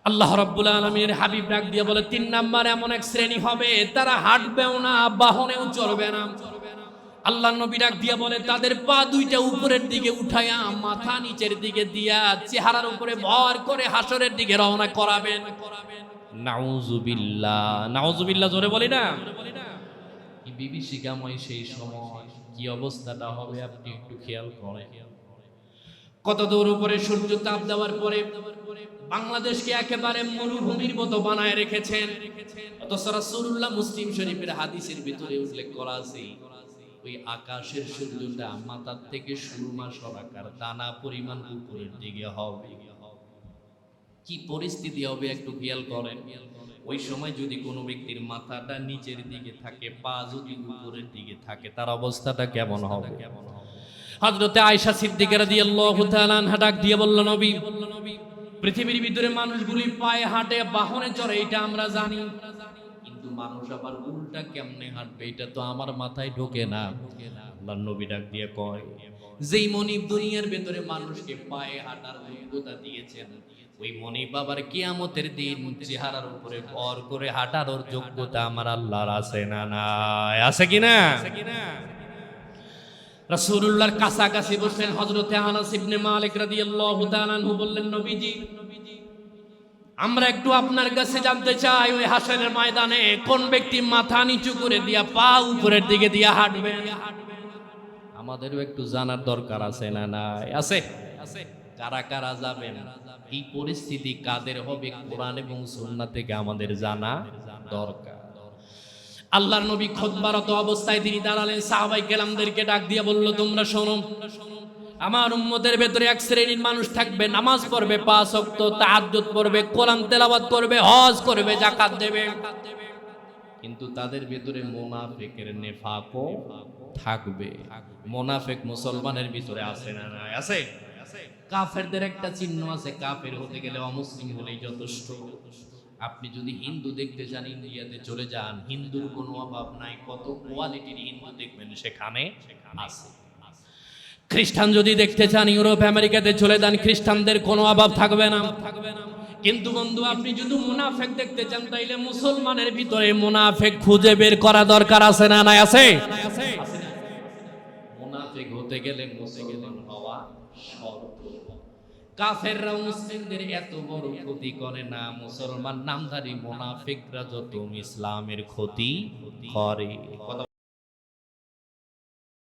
আল্লাহ রাব্বুল আলামিনের হাবিব ডাক দিয়ে বলে, 3 নাম্বার এমন এক শ্রেণী হবে, তারা হাঁটবেও না, বাহনেও চলবে না। আল্লাহ নবী ডাক দিয়ে বলে, তাদের পা দুইটা উপরের দিকে উঠায়া মাথা নিচের দিকে দিয়া চেহারার উপরে ভর করে হাসরের দিকে রওনা করাবেন। নাউজুবিল্লাহ, নাউজুবিল্লাহ জোরে বলি না? কি বিভীষিকাময় সেই সময়, কি অবস্থাটা হবে আপনি একটু খেয়াল করেন। কত দূর উপরে সূর্য তাপ দেওয়ার পরে বাংলাদেশকে একেবারে মরুভূমির মতো বানায় রেখেছেন। অথচ রাসূলুল্লাহ মুসলিম শরীফের হাদিসের ভিতরে উল্লেখ করা আছে, ওই আকাশের সূর্যটা মাথার থেকে সুরমা সরাকার দানা পরিমাণ উপরের দিকে হবে। কি পরিস্থিতি হবে একটু খেয়াল করেন। ওই সময় যদি কোনো ব্যক্তির মাথাটা নিচের দিকে থাকে, পা যদি উপরের দিকে থাকে, তার অবস্থাটা কেমন হবে? হযরতে আয়েশা সিদ্দিকা রাদিয়াল্লাহু তাআলা আনহা ডাক দিয়ে বলল, নবী, পৃথিবীর ভিতরে মানুষগুলি পায়ে হাঁটে, বাহনে চড়ে, এটা আমরা জানি, কিন্তু মানুষ আবার উল্টা কেমনে হাঁটবে এটা তো আমার মাথায় ঢোকে না। আল্লাহর নবী ডাক দিয়ে কয়, যেই মনিব দুনিয়ার ভেতরে মানুষকে পায়ে হাঁটার যোগ্যতা দিয়েছেন, ওই মনিব আবার কিয়ামতের দিন চেহারার উপরে ভর করে হাঁটার যোগ্যতা আমার আল্লাহর আছে না নাই? আছে কিনা? রাসূলুল্লাহর কাছাকাছি বসলেন হযরতে আনাস ইবনে মালিক রাদিয়াল্লাহু তাআলা আনহু, বললেন, নবীজি, আমরা একটু আপনার কাছে জানতে চাই, ওই হাসরের ময়দানে কোন ব্যক্তি মাথা নিচু করে দিয়া পা উপরের দিকে দিয়া হাঁটবে? আমাদেরও একটু জানার দরকার আছে না নাই? আছে? কারা কারা যাবেন, এই পরিস্থিতি কাদের হবে, কোরআন এবং সুন্নাহ থেকে আমাদের জানা দরকার। আল্লাহর নবী খুতবারত অবস্থায় তিনি দাঁড়ালেন, সাহাবায়ে কেরামদেরকে ডাক দিয়ে বলল, তোমরা শোনো, আমার উম্মতের ভেতরে এক শ্রেণীর মানুষ থাকবে, নামাজ পড়বে, 5 ওয়াক্ত তাহাজ্জুদ পড়বে, কোরআন তেলাওয়াত করবে, হজ করবে, যাকাত দেবে, কিন্তু তাদের ভেতরে মুনাফিকের নেফাকও থাকবে। মুনাফিক মুসলমানের ভিতরে আছে না নাই? আছে। কাফেরদের একটা চিহ্ন আছে, কাফের হতে গেলে অমুসলিম হলেই যথেষ্ট। আপনি যদি হিন্দু দেখতে চান, ইন্ডিয়াতে চলে যান, হিন্দুর কোনো অভাব নাই, কত কোয়ালিটির হিন্দু দেখবেন সেখানে আছে। খ্রিস্টান যদি দেখতে চান, ইউরোপ আমেরিকাতে চলে যান, খ্রিস্টানদের কোনো অভাব থাকবে না। কিন্তু বন্ধু, আপনি যদি মুনাফিক দেখতে চান, তাইলে মুসলমানের ভিতরে মুনাফিক খুঁজে বের করা দরকার আছে না নাই? আছে। মুনাফিক হতে গেলে মুসলমান হওয়া শর্ত। কাফেররা মুসলিমদের এত বড় ক্ষতি করে না, মুসলমান নামধারী মুনাফিকরা যত ইসলামের ক্ষতি করে।